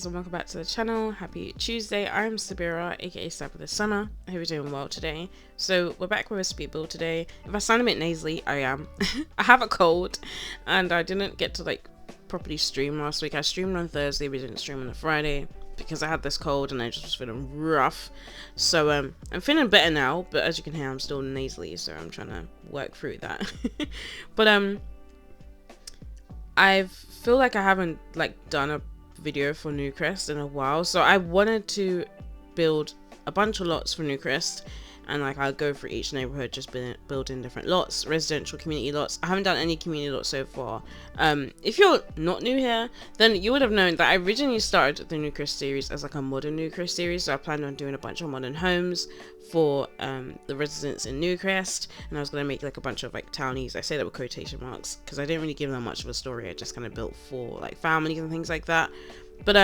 guys, and welcome back to the channel. Happy Tuesday. I'm Sabira, aka Sabythesimmer. I hope you're doing well today. So we're back with a speed build today. If I sound a bit nasally, I am. I have a cold and I didn't get to like properly stream last week. I streamed on Thursday, we didn't stream on the Friday because I had this cold and I just was feeling rough. So I'm feeling better now, but as you can hear, I'm still nasally, so I'm trying to work through that. But I feel like I haven't like done a video for Newcrest in a while, so I wanted to build a bunch of lots for Newcrest, and like I'll go for each neighborhood, just building different lots, residential, community lots. I haven't done any community lots so far. If you're not new here, then you would have known that I originally started the Newcrest series as like a modern Newcrest series, so I planned on doing a bunch of modern homes for the residents in Newcrest, and I was going to make like a bunch of like townies. I say that with quotation marks because I didn't really give them much of a story. I just kind of built for like families and things like that. But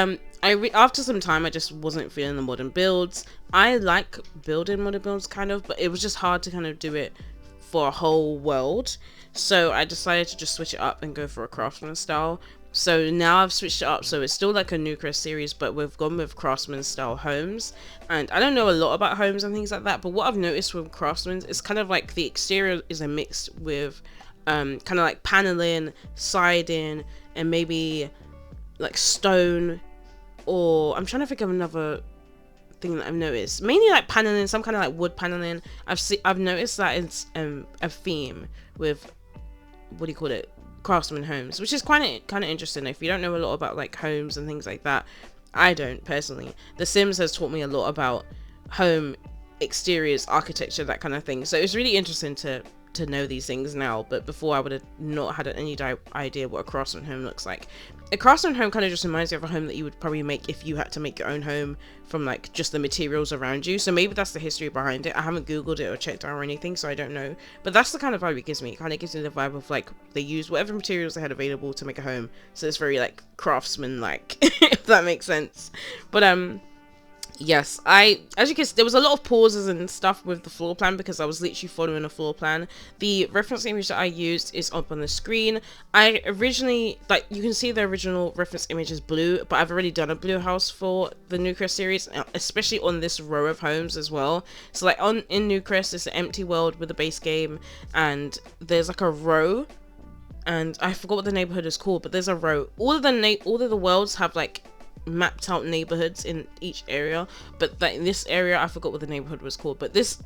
after some time, I just wasn't feeling the modern builds. I like building modern builds kind of, but it was just hard to kind of do it for a whole world. So I decided to just switch it up and go for a Craftsman style. So now I've switched it up, so it's still like a Newcrest series, but we've gone with Craftsman style homes. And I don't know a lot about homes and things like that, but what I've noticed with Craftsman is kind of like the exterior is a mix with kind of like paneling, siding, and maybe like stone, or I'm trying to think of another thing that I've noticed. Mainly like paneling, some kind of like wood paneling. I've noticed that it's a theme with, what do you call it, Craftsman homes, which is kind of interesting. If you don't know a lot about like homes and things like that, I don't personally. The Sims has taught me a lot about home exteriors, architecture, that kind of thing. So it's really interesting to know these things now, but before I would have not had any idea what a Craftsman home looks like. A Craftsman home kind of just reminds you of a home that you would probably make if you had to make your own home from like just the materials around you. So maybe that's the history behind it. I haven't googled it or checked out or anything, so I don't know, but that's the kind of vibe it gives me. It kind of gives me the vibe of like they use whatever materials they had available to make a home, so it's very like Craftsman like if that makes sense. But yes, as you can see, there was a lot of pauses and stuff with the floor plan because I was literally following a floor plan. The reference image that I used is up on the screen. I originally, like, you can see the original reference image is blue, but I've already done a blue house for the Newcrest series, especially on this row of homes as well. So like in Newcrest, it's an empty world with a base game, and there's like a row, and I forgot what the neighborhood is called, but there's a row. All of the worlds have like mapped out neighborhoods in each area, but in this area I forgot what the neighborhood was called, but this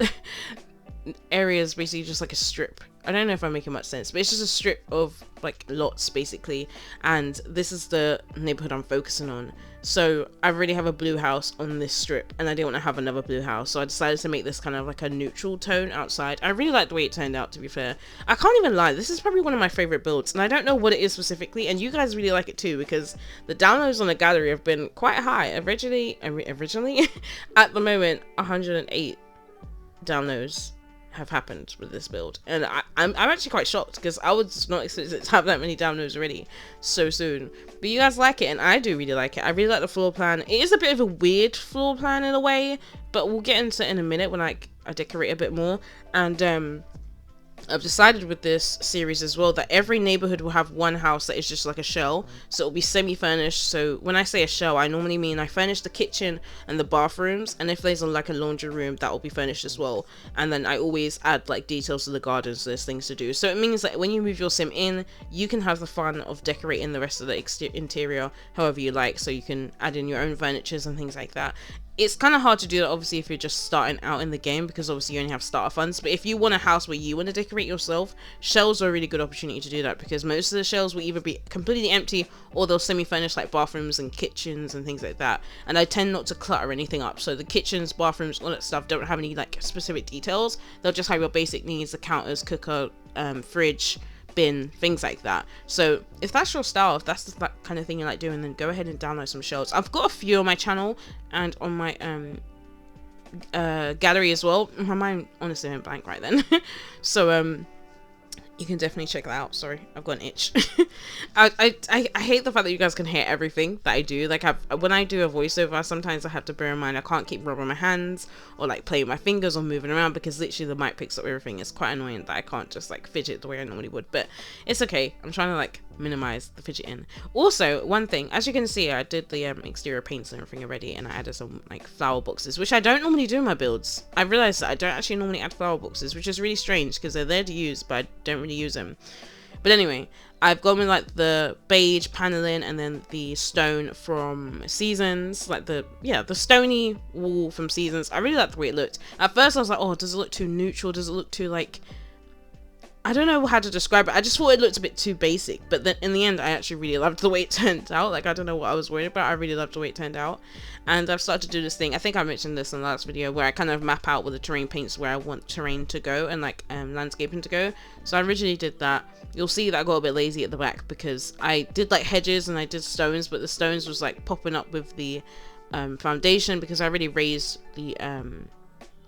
area is basically just like a strip. I don't know if I'm making much sense, but it's just a strip of like lots basically, and this is the neighborhood I'm focusing on. So I really have a blue house on this strip, and I didn't want to have another blue house, so I decided to make this kind of like a neutral tone outside. I really like the way it turned out, to be fair. I can't even lie, this is probably one of my favorite builds, and I don't know what it is specifically, and you guys really like it too, because the downloads on the gallery have been quite high. Originally at the moment 108 downloads have happened with this build, and I'm actually quite shocked because I was not expecting it to have that many downloads already so soon. But you guys like it, and I do really like it. I really like the floor plan. It is a bit of a weird floor plan in a way, but we'll get into it in a minute when I decorate a bit more. And I've decided with this series as well that every neighborhood will have one house that is just like a shell, so it'll be semi-furnished. So when I say a shell, I normally mean I furnish the kitchen and the bathrooms, and if there's like a laundry room, that will be furnished as well. And then I always add like details to the garden, so there's things to do. So it means that when you move your sim in, you can have the fun of decorating the rest of the interior however you like, so you can add in your own furnitures and things like that. It's kind of hard to do that obviously if you're just starting out in the game, because obviously you only have starter funds. But if you want a house where you want to decorate yourself, shells are a really good opportunity to do that, because most of the shells will either be completely empty or they'll semi-furnish like bathrooms and kitchens and things like that. And I tend not to clutter anything up, so the kitchens, bathrooms, all that stuff don't have any like specific details. They'll just have your basic needs: the counters, cooker, fridge, bin, things like that. So if that's your style, if that's the kind of thing you like doing, then go ahead and download some shells. I've got a few on my channel and on my gallery as well. My mind honestly went blank right then. So you can definitely check that out. Sorry, I've got an itch. I hate the fact that you guys can hear everything that I do. Like when I do a voiceover, sometimes I have to bear in mind I can't keep rubbing my hands or like playing my fingers or moving around, because literally the mic picks up everything. It's quite annoying that I can't just like fidget the way I normally would, but it's okay. I'm trying to like minimize the fidgeting. Also, one thing, as you can see, I did the exterior paints and everything already, and I added some like flower boxes, which I don't normally do in my builds. I realized that I don't actually normally add flower boxes, which is really strange because they're there to use, but I don't really use them. But anyway, I've gone with like the beige paneling and then the stone from Seasons, like the stony wall from Seasons. I really like the way it looked. At first I was like, oh, does it look too neutral? Does it look too like, I don't know how to describe it. I just thought it looked a bit too basic, but then in the end I actually really loved the way it turned out. Like, I don't know what I was worried about. I really loved the way it turned out. And I've started to do this thing, I think I mentioned this in the last video, where I kind of map out with the terrain paints where I want terrain to go and like landscaping to go. So I originally did that. You'll see that I got a bit lazy at the back because I did like hedges and I did stones, but the stones was like popping up with the foundation because I already raised the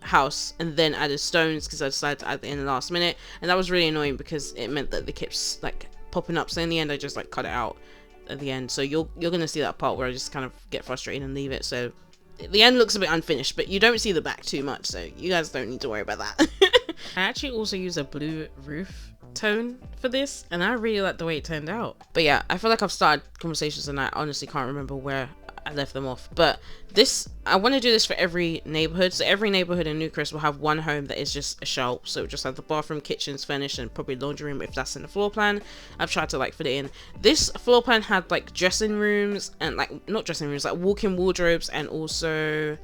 house and then added stones because I decided to add it in the last minute, and that was really annoying because it meant that they kept like popping up. So in the end I just like cut it out at the end. So you're gonna see that part where I just kind of get frustrated and leave it. So the end looks a bit unfinished, but you don't see the back too much, so you guys don't need to worry about that. I actually also use a blue roof tone for this, and I really like the way it turned out. But yeah, I feel like I've started conversations and I honestly can't remember where I left them off. But this, I want to do this for every neighborhood. So every neighborhood in Newcrest will have one home that is just a shell. So it'll just have the bathroom, kitchens, furnished, and probably laundry room if that's in the floor plan. I've tried to like fit it in. This floor plan had like dressing rooms and like, not dressing rooms, like walk-in wardrobes, and also,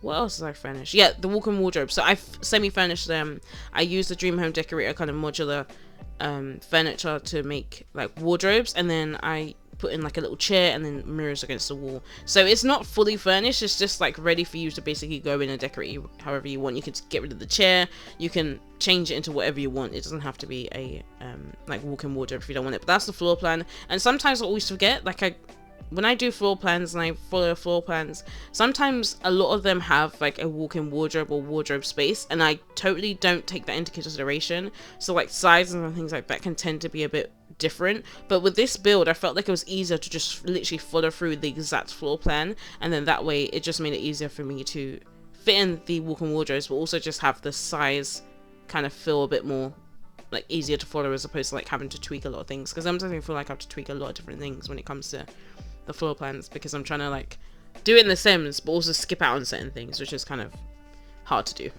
what else did I furnish? Yeah, the walk-in wardrobe. So I semi-furnished them. I used the Dream Home Decorator kind of modular furniture to make like wardrobes, and then I put in like a little chair and then mirrors against the wall. So it's not fully furnished, it's just like ready for you to basically go in and decorate however you want. You can get rid of the chair, you can change it into whatever you want. It doesn't have to be a like walk-in wardrobe if you don't want it. But that's the floor plan. And sometimes I always forget, like when I do floor plans and I follow floor plans, sometimes a lot of them have like a walk-in wardrobe or wardrobe space, and I totally don't take that into consideration. So like sizes and things like that can tend to be a bit different. But with this build, I felt like it was easier to just literally follow through the exact floor plan, and then that way it just made it easier for me to fit in the walk-in wardrobes, but also just have the size kind of feel a bit more like easier to follow, as opposed to like having to tweak a lot of things, because sometimes I feel like I have to tweak a lot of different things when it comes to the floor plans, because I'm trying to like do it in The Sims but also skip out on certain things, which is kind of hard to do.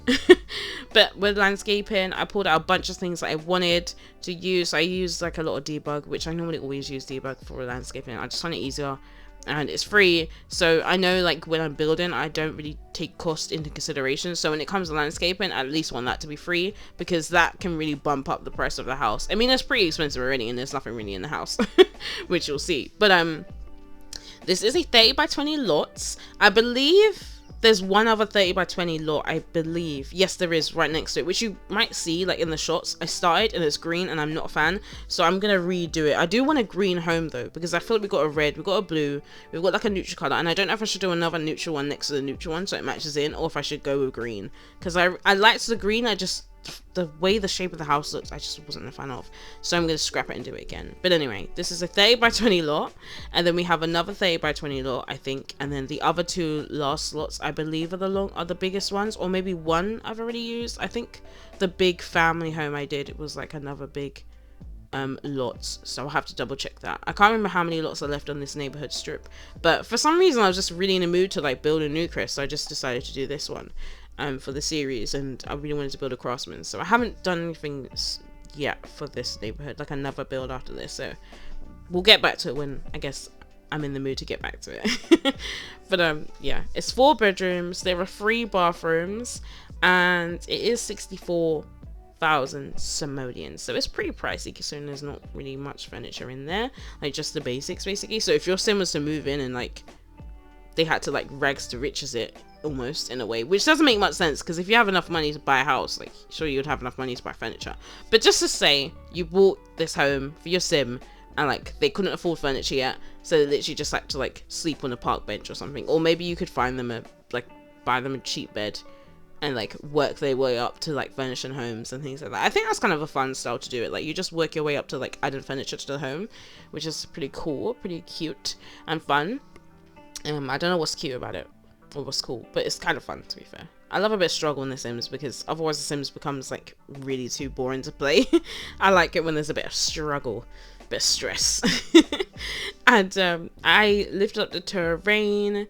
But with landscaping, I pulled out a bunch of things that I wanted to use. I used like a lot of debug, which I normally always use debug for landscaping. I just find it easier and it's free, so I know like when I'm building I don't really take cost into consideration. So when it comes to landscaping, I at least want that to be free, because that can really bump up the price of the house. I mean, it's pretty expensive already and there's nothing really in the house which you'll see. But this is a 30 by 20 lots. I believe there's one other 30 by 20 lot, I believe. Yes, there is, right next to it, which you might see like in the shots. I started and it's green and I'm not a fan, so I'm gonna redo it. I do want a green home though, because I feel like we've got a red, we've got a blue, we've got like a neutral color, and I don't know if I should do another neutral one next to the neutral one so it matches in, or if I should go with green, because I liked the green. I just, the way the shape of the house looks, I just wasn't a fan of, so I'm gonna scrap it and do it again. But anyway, this is a 30 by 20 lot, and then we have another 30 by 20 lot, I think, and then the other two last lots I believe are the biggest ones, or maybe one I've already used. I think the big family home I did, it was like another big lots, so I'll have to double check that. I can't remember how many lots are left on this neighborhood strip, but for some reason I was just really in the mood to like build a Newcrest, so I just decided to do this one for the series, and I really wanted to build a Craftsman. So I haven't done anything yet for this neighborhood, like another build after this, so we'll get back to it when I guess I'm in the mood to get back to it. But yeah, it's 4 bedrooms, there are 3 bathrooms, and it is 64,000 simoleons, so it's pretty pricey considering there's not really much furniture in there, like just the basics basically. So if your sim was to move in and like they had to like rags to riches it almost, in a way, which doesn't make much sense, because if you have enough money to buy a house, like sure you would have enough money to buy furniture. But just to say you bought this home for your sim and like they couldn't afford furniture yet, so they literally just had to like sleep on a park bench or something, or maybe you could find them buy them a cheap bed and like work their way up to like furnishing homes and things like that. I think that's kind of a fun style to do it, like you just work your way up to like adding furniture to the home, which is pretty cool, pretty cute and fun. I don't know what's cute about it or what's cool, but it's kind of fun, to be fair. I love a bit of struggle in The Sims, because otherwise The Sims becomes like really too boring to play. I like it when there's a bit of struggle. bit of stress. And I lifted up the terrain,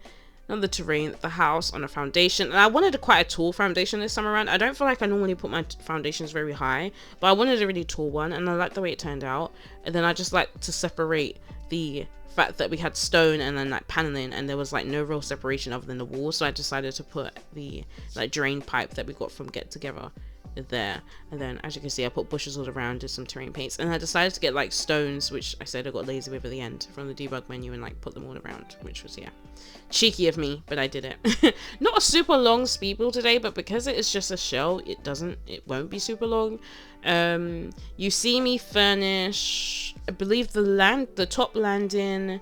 not the terrain, the house on a foundation. And I wanted quite a tall foundation this time around. I don't feel like I normally put my foundations very high, but I wanted a really tall one, and I like the way it turned out. And then I just like to separate the fact that we had stone and then like paneling, and there was like no real separation other than the wall, so I decided to put the like drain pipe that we got from Get Together there. And then, as you can see, I put bushes all around, did some terrain paints, and I decided to get like stones, which I said I got lazy with at the end from the debug menu, and like put them all around, which was, yeah, cheeky of me, but I did it. Not a super long speed build today, but because it is just a shell, it won't be super long. You see me furnish, I believe, the top landing,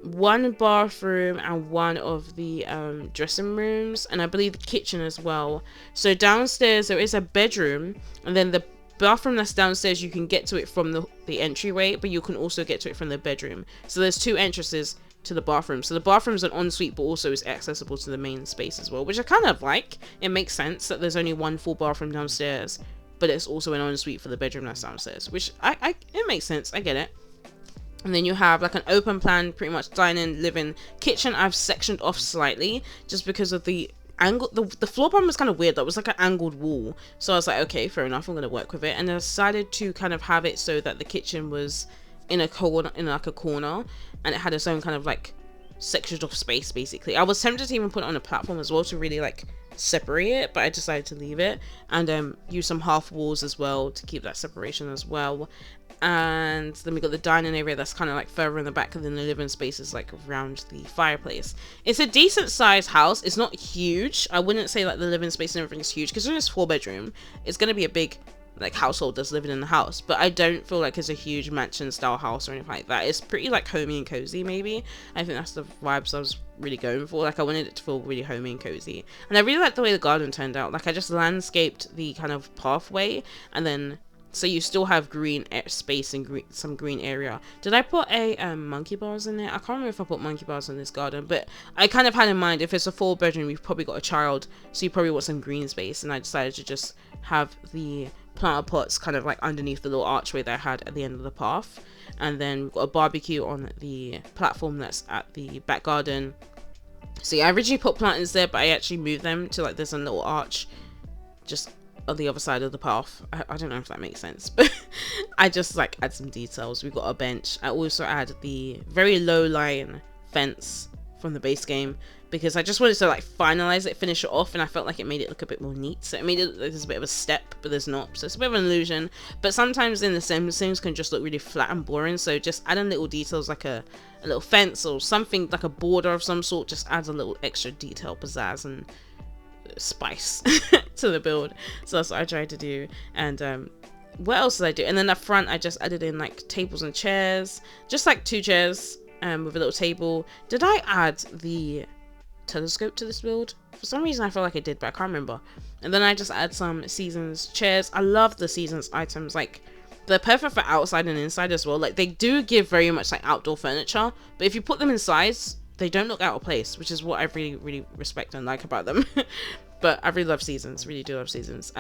one bathroom and one of the dressing rooms, and I believe the kitchen as well. So downstairs there is a bedroom, and then the bathroom that's downstairs, you can get to it from the entryway, but you can also get to it from the bedroom. So there's two entrances to the bathroom. So the bathroom's an ensuite, but also is accessible to the main space as well, which I kind of like. It makes sense that there's only one full bathroom downstairs, but it's also an ensuite for the bedroom that's downstairs, which it makes sense. I get it. And then you have like an open plan, pretty much dining, living, kitchen. I've sectioned off slightly just because of the angle. The floor plan was kind of weird. That was like an angled wall. So I was like, okay, fair enough, I'm going to work with it. And I decided to kind of have it so that the kitchen was in a corner, and it had its own kind of like sectioned off space, basically. I was tempted to even put it on a platform as well to really like separate it, but I decided to leave it, and use some half walls as well to keep that separation as well. And then we got the dining area that's kind of like further in the back, and then the living space is like around the fireplace. It's a decent sized house. It's not huge. I wouldn't say like the living space and everything is huge, because it's 4-bedroom. It's going to be a big like household that's living in the house, but I don't feel like it's a huge mansion style house or anything like that. It's pretty like homey and cozy, maybe. I think that's the vibes I was really going for. Like, I wanted it to feel really homey and cozy, and I really like the way the garden turned out. Like, I just landscaped the kind of pathway, and then so you still have green space and some green area. Did I put a monkey bars in there? I can't remember if I put monkey bars in this garden, but I kind of had in mind, if it's a 4-bedroom, you've probably got a child, so you probably want some green space, and I decided to just have the planter pots kind of like underneath the little archway that I had at the end of the path. And then we've got a barbecue on the platform that's at the back garden. See, I originally put planters there, but I actually moved them to like there's a little arch just on the other side of the path. I don't know if that makes sense, but I just like add some details. We've got a bench. I also add the very low line fence from the base game, because I just wanted to like finalize it, finish it off, and I felt like it made it look a bit more neat. So it made it look like there's a bit of a step, but there's not. So it's a bit of an illusion. But sometimes in the Sims, things can just look really flat and boring. So just adding little details like a little fence or something, like a border of some sort, just adds a little extra detail, pizzazz, and spice to the build. So that's what I tried to do. And what else did I do? And then up front, I just added in like tables and chairs, just like 2 chairs with a little table. Did I add the telescope to this build? For some reason I feel like I did, but I can't remember. And then I just add some seasons chairs. I love the seasons items. Like, they're perfect for outside and inside as well. Like, they do give very much like outdoor furniture, but if you put them inside, they don't look out of place, which is what I really, really respect and like about them. But I really love seasons, really do love seasons.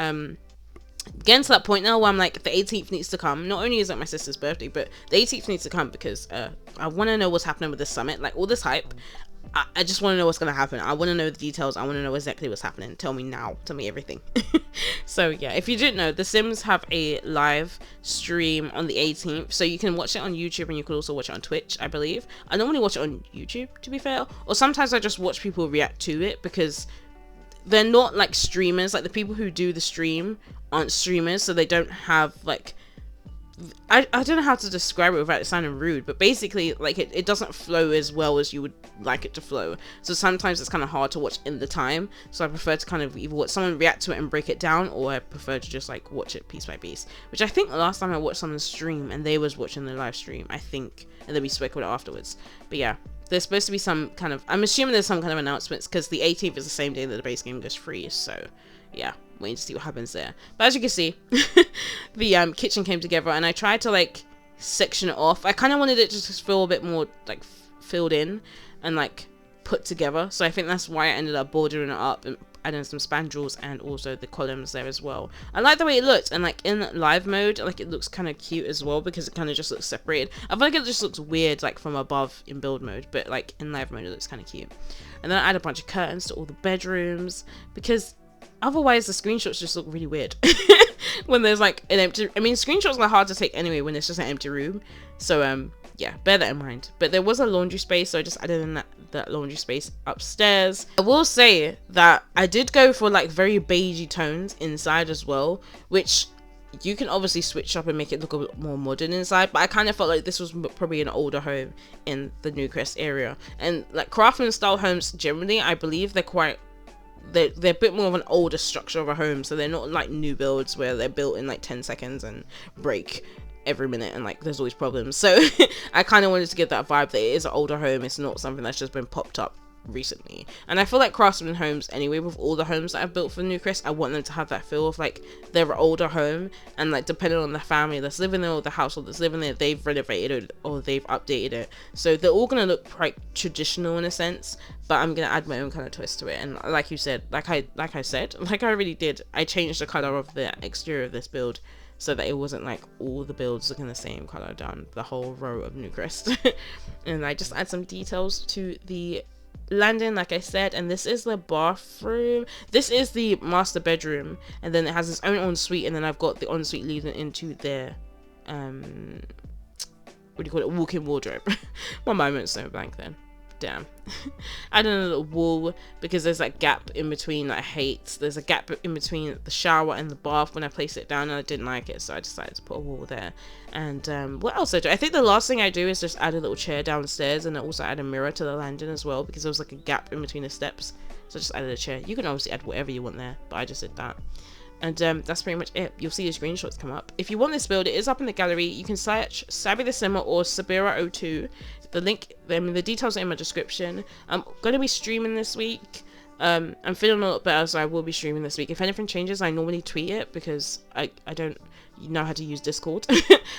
Getting to that point now where I'm like, the 18th needs to come. Not only is it my sister's birthday, but the 18th needs to come, because I want to know what's happening with this summit. Like, all this hype, I just want to know what's going to happen. I want to know the details. I want to know exactly what's happening. Tell me now. Tell me everything. So yeah, if you didn't know, The Sims have a live stream on the 18th. So you can watch it on YouTube, and you can also watch it on Twitch, I believe. I normally watch it on YouTube, to be fair. Or sometimes I just watch people react to it, because they're not like streamers. Like, the people who do the stream aren't streamers, so they don't have like, I don't know how to describe it without it sounding rude, but basically like it doesn't flow as well as you would like it to flow. So sometimes it's kind of hard to watch in the time, so I prefer to kind of either watch someone react to it and break it down, or I prefer to just like watch it piece by piece, which I think the last time I watched someone stream, and they was watching the live stream, I think, and then we spoke about it afterwards. But yeah, there's supposed to be some kind of, I'm assuming there's some kind of announcements, because the 18th is the same day that the base game goes free. So yeah, waiting to see what happens there. But as you can see, the kitchen came together, and I tried to like section it off. I kind of wanted it to just feel a bit more like filled in and like put together. So I think that's why I ended up bordering it up and adding some spandrels and also the columns there as well. I like the way it looks, and like in live mode, like it looks kind of cute as well because it kind of just looks separated. I feel like it just looks weird like from above in build mode, but like in live mode it looks kind of cute. And then I add a bunch of curtains to all the bedrooms because otherwise the screenshots just look really weird when there's like an empty, I mean screenshots are hard to take anyway when it's just an empty room, so yeah, bear that in mind. But there was a laundry space, so I just added in that laundry space upstairs. I will say that I did go for like very beigey tones inside as well, which you can obviously switch up and make it look a bit more modern inside, but I kind of felt like this was probably an older home in the Newcrest area. And like Craftsman style homes generally, I believe they're a bit more of an older structure of a home, so they're not like new builds where they're built in like 10 seconds and break every minute and like there's always problems. So I kind of wanted to give that vibe that it is an older home, it's not something that's just been popped up recently. And I feel like Craftsman homes anyway, with all the homes that I've built for Newcrest, I want them to have that feel of like they're an older home, and like depending on the family that's living there or the household that's living there, they've renovated it or they've updated it, so they're all gonna look quite traditional in a sense, but I'm gonna add my own kind of twist to it. And like you said, like I really did, I changed the color of the exterior of this build so that it wasn't like all the builds looking the same color down the whole row of Newcrest. And I just add some details to the landing, like I said. And this is the bathroom, this is the master bedroom, and then it has its own ensuite, and then I've got the ensuite leading into their what do you call it, walk-in wardrobe. My mind went so blank then, damn. Adding a little wall because there's that gap in between that I hate. There's a gap in between the shower and the bath when I place it down, and I didn't like it, so I decided to put a wall there. And what else I do? I think the last thing I do is just add a little chair downstairs, and I also add a mirror to the landing as well because there was like a gap in between the steps, so I just added a chair. You can obviously add whatever you want there, but I just did that. And that's pretty much it. You'll see the screenshots come up. If you want this build, it is up in the gallery. You can search Sabythesimmer or Sabira02. The link, the details are in my description. I'm going to be streaming this week. I'm feeling a lot better, so I will be streaming this week. If anything changes, I normally tweet it because I don't know how to use Discord.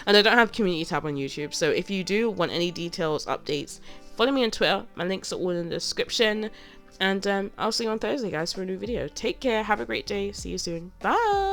And I don't have community tab on YouTube. So if you do want any details, updates, follow me on Twitter. My links are all in the description. And I'll see you on Thursday, guys, for a new video. Take care. Have a great day. See you soon. Bye.